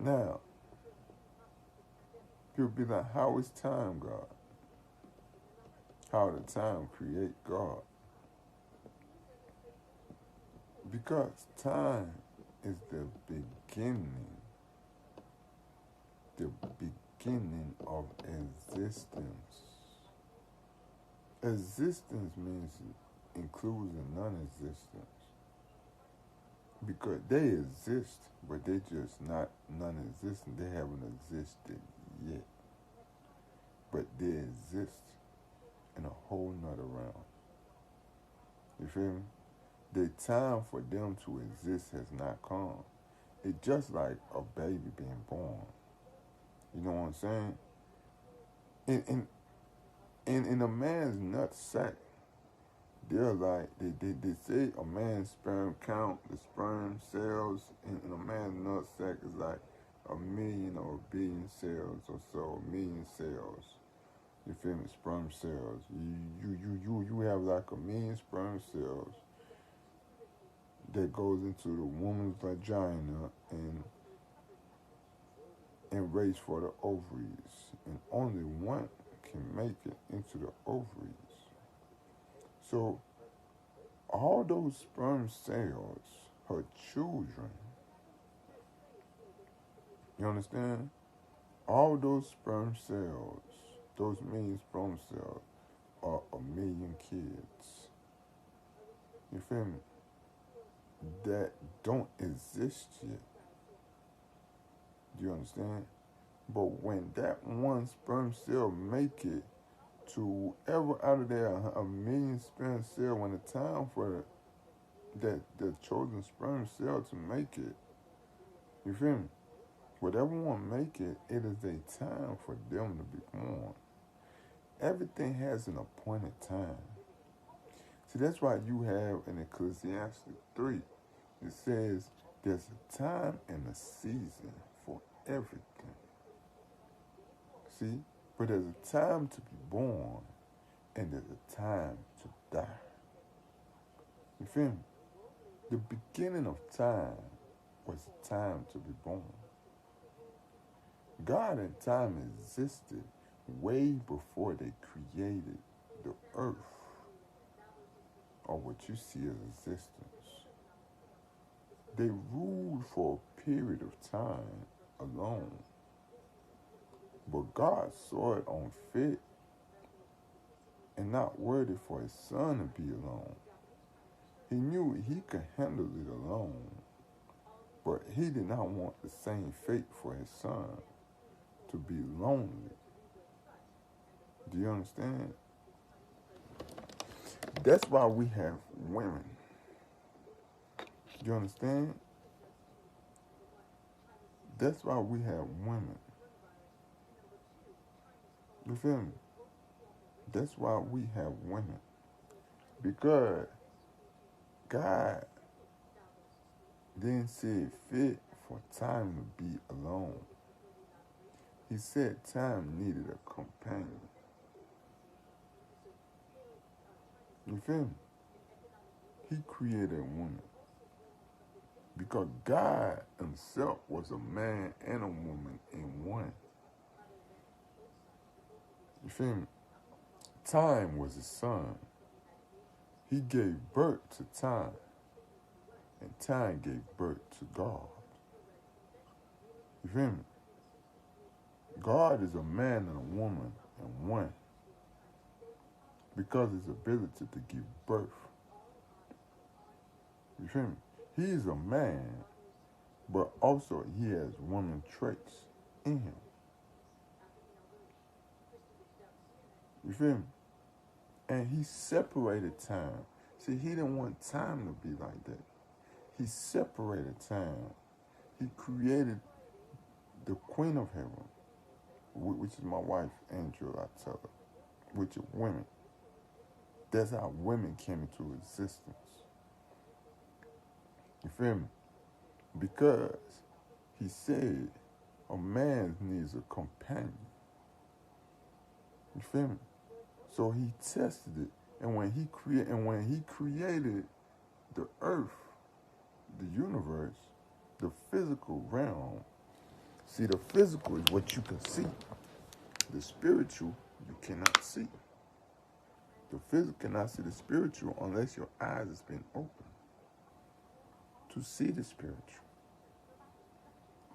Now, people be like, how is time God? How did time create God? Because time is the beginning of existence. Existence means includes a non-existence. Because they exist, but they just not non-existent. They haven't existed yet. But they exist in a whole nother realm. You feel me? The time for them to exist has not come. It's just like a baby being born. You know what I'm saying? In a man's nut sack, they're like, they say a man's sperm count, the sperm cells in a man's nut sack is like 1,000,000 or 1,000,000,000 cells or so, 1,000,000 cells. You feel me? Sperm cells. You have like 1,000,000 sperm cells that goes into the woman's vagina and race for the ovaries. And only one can make it into the ovaries. So all those sperm cells, her children, you understand? All those sperm cells, those 1,000,000 sperm cells, are 1,000,000 kids. You feel me? That don't exist yet. Do you understand? But when that one sperm cell make it to ever out of there 1,000,000 sperm cell, when the time for the chosen sperm cell to make it, you feel me? Whatever one make it, it is a time for them to be born. Everything has an appointed time. See, that's why you have in Ecclesiastes 3, it says there's a time and a season for everything. See? But there's a time to be born and there's a time to die. You feel me? The beginning of time was the time to be born. God and time existed way before they created the earth, or what you see as existence. They ruled for a period of time alone. But God saw it unfit and not worthy for his son to be alone. He knew he could handle it alone, but he did not want the same fate for his son, to be lonely. Do you understand? That's why we have women. Do you understand? That's why we have women. You feel me? That's why we have women. Because God didn't see it fit for time to be alone. He said time needed a companion. You feel me? He created a woman. Because God himself was a man and a woman in one. You feel me? Time was his son. He gave birth to time. And time gave birth to God. You feel me? God is a man and a woman in one. Because his ability to give birth. You feel me? He is a man, but also he has woman traits in him. You feel me? And he separated time. See, he didn't want time to be like that. He separated time. He created the queen of heaven, which is my wife, Angel, I tell her, which are women. That's how women came into existence. You feel me? Because he said a man needs a companion. You feel me? So he tested it, and when he created the earth, the universe, the physical realm, See, the physical is what you can see. The spiritual, you cannot see. The physical cannot see the spiritual unless your eyes has been opened to see the spiritual.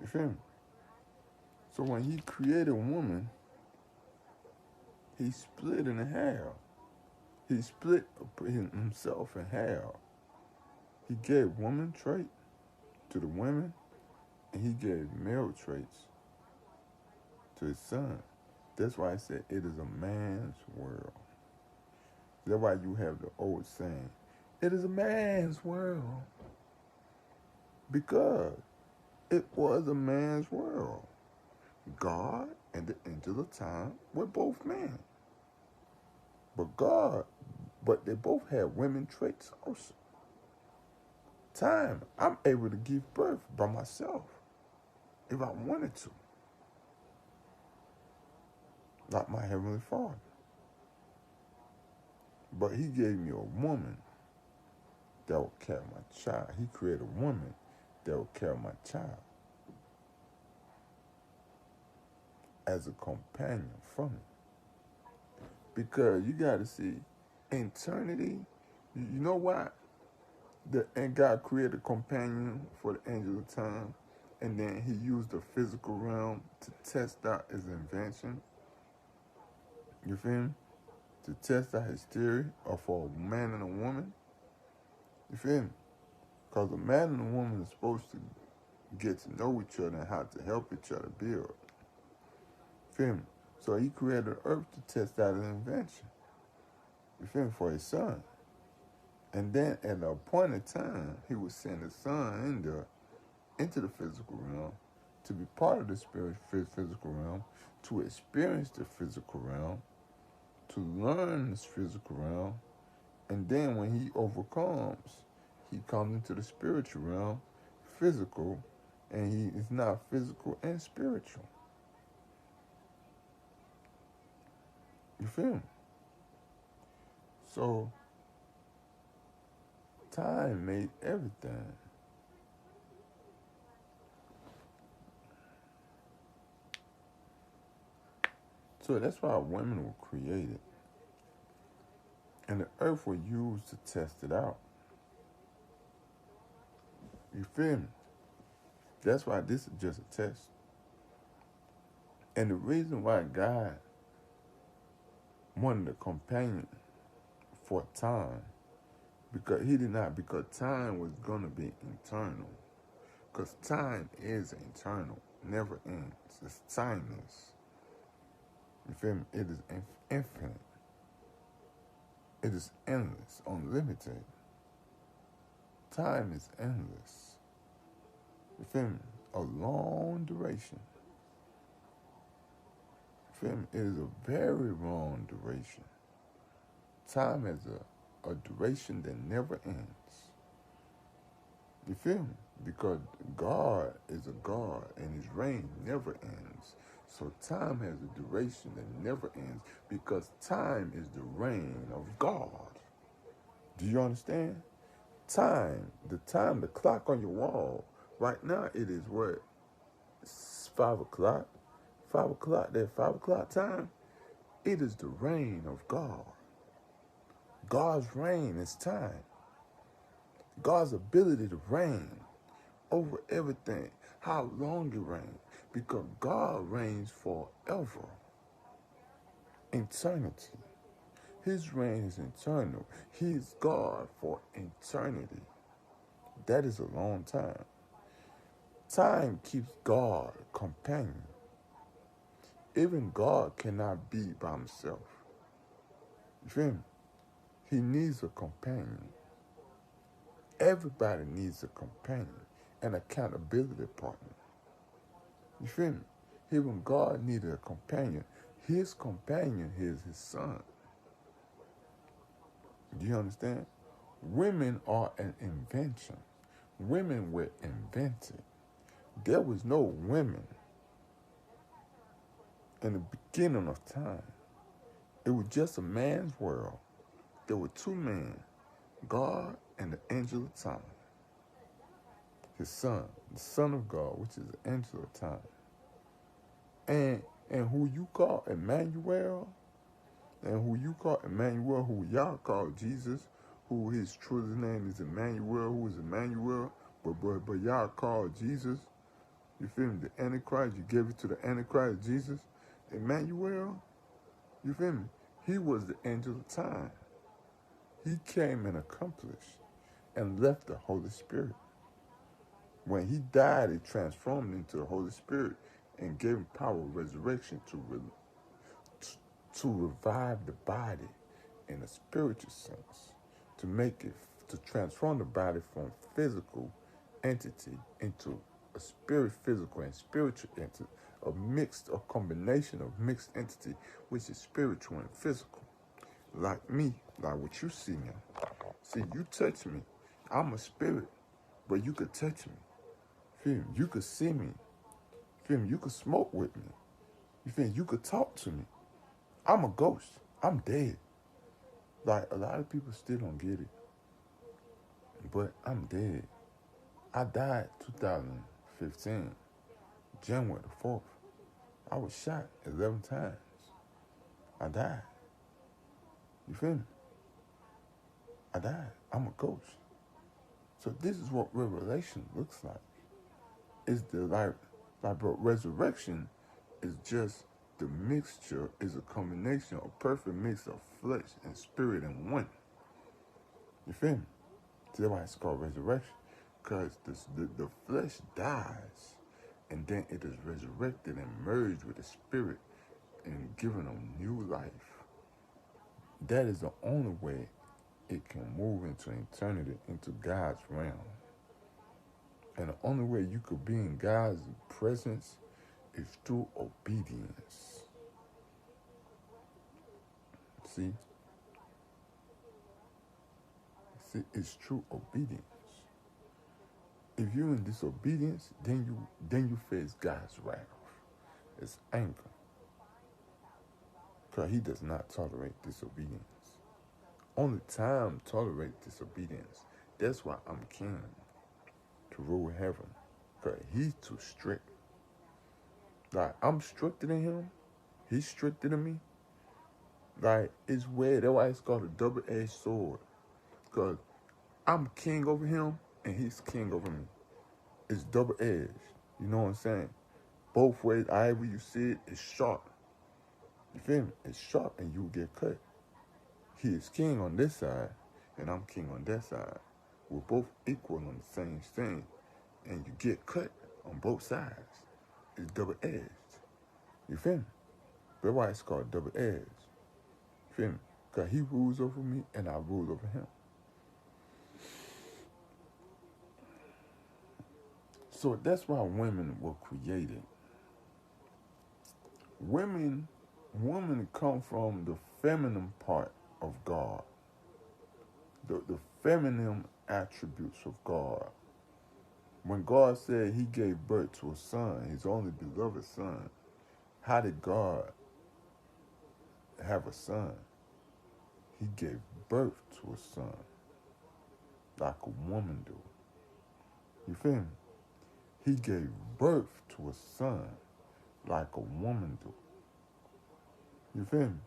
You feel me? So when he created woman, he split in half. He split himself in half. He gave woman trait to the women, and he gave male traits to his son. That's why I said it is a man's world. That's why you have the old saying, it is a man's world. Because it was a man's world. God and the angel of time were both men. But they both had women traits also. Time, I'm able to give birth by myself if I wanted to. Not my Heavenly Father. But he gave me a woman that will carry my child. He created a woman that will carry my child as a companion for me. Because you got to see, eternity, you know why? And God created a companion for the angel of time, and then he used the physical realm to test out his invention. You feel me? To test out his theory of for a man and a woman. You feel me? Because a man and a woman are supposed to get to know each other and how to help each other build. Feel me? So he created the earth to test out his invention. You feel me? For his son. And then at the appointed time, he would send his son into the physical realm to be part of the physical realm, to experience the physical realm, to learn this physical realm. And then when he overcomes, he comes into the spiritual realm, physical, and he is now physical and spiritual. You feel me? So, time made everything. So that's why women were created. And the earth was used to test it out. You feel me? That's why this is just a test. And the reason why God wanted a companion for time, because time was going to be eternal. Because time is eternal, never ends. It's timeless. You feel me? It is infinite. It is endless, unlimited. Time is endless. You feel me? A long duration. You feel me? It is a very long duration. Time has a duration that never ends. You feel me? Because God is a God and his reign never ends. So time has a duration that never ends because time is the reign of God. Do you understand? Time, the clock on your wall, right now it is what? It's 5 o'clock. 5 o'clock, that 5 o'clock time, it is the reign of God. God's reign is time. God's ability to reign over everything. How long he reigns? Because God reigns forever. Eternity. His reign is eternal. He is God for eternity. That is a long time. Time keeps God companion. Even God cannot be by himself. You feel me? He needs a companion. Everybody needs a companion, an accountability partner. You feel me? Even God needed a companion. His companion is his son. Do you understand? Women are an invention. Women were invented. There was no women in the beginning of time. It was just a man's world. There were two men, God and the angel of time. His son, the son of God, which is the angel of time. And who you call Emmanuel, who y'all call Jesus, who his true name is Emmanuel, who is Emmanuel, but y'all call Jesus, you feel me, the Antichrist, you gave it to the Antichrist, Jesus, Emmanuel, you feel me? He was the angel of time. He came and accomplished and left the Holy Spirit. When he died, it transformed into the Holy Spirit and gave him power of resurrection to revive the body in a spiritual sense, to transform the body from physical entity into a spirit, physical, and spiritual entity, a combination of mixed entity, which is spiritual and physical. Like me, like what you see now. See, you touch me. I'm a spirit, but you could touch me. Feel me? You could see me. Feel me? You could smoke with me. You feel me? You could talk to me. I'm a ghost. I'm dead. Like, a lot of people still don't get it. But I'm dead. I died 2015, January the 4th. I was shot 11 times. I died. You feel me? I died. I'm a ghost. So this is what revelation looks like. It's but resurrection is just the mixture, is a combination, a perfect mix of flesh and spirit in one. You feel me? That's why it's called resurrection. Because the flesh dies, and then it is resurrected and merged with the spirit and given a new life. That is the only way it can move into eternity, into God's realm. And the only way you could be in God's presence is through obedience. See, it's true obedience. If you're in disobedience, then you face God's wrath. It's anger. Because he does not tolerate disobedience. Only time tolerates disobedience. That's why I'm king to rule heaven. Because he's too strict. Like, I'm stricter than him. He's stricter than me. Like, it's weird. That's why it's called a double-edged sword. Because I'm king over him, and he's king over me. It's double-edged. You know what I'm saying? Both ways, however you see it, it's sharp. You feel me? It's sharp, and you get cut. He is king on this side, and I'm king on that side. We're both equal on the same thing, and you get cut on both sides. It's double-edged. You feel me? That's why it's called double-edged. You feel me? Because he rules over me, and I rule over him. So that's why women were created. Women come from the feminine part of God. The feminine attributes of God. When God said he gave birth to a son, his only beloved son, how did God have a son? He gave birth to a son like a woman do. You feel me? He gave birth to a son like a woman do. You feel me?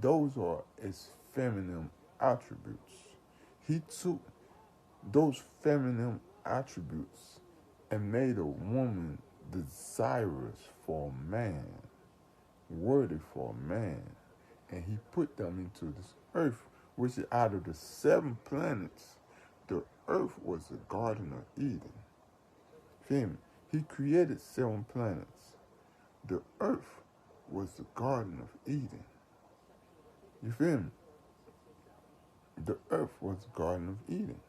Those are his feminine attributes. He took those feminine attributes and made a woman desirous for a man, worthy for a man. And he put them into this earth, which is out of the 7 planets, the earth was the Garden of Eden. Feel me? He created 7 planets. The earth was the Garden of Eden. You feel me? The earth was the Garden of Eden.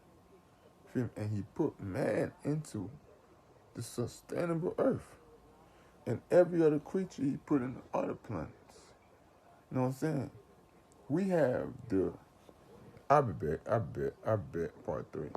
Feel me? And he put man into the sustainable earth. And every other creature he put in the other planets. You know what I'm saying? We have I'll bet, part 3.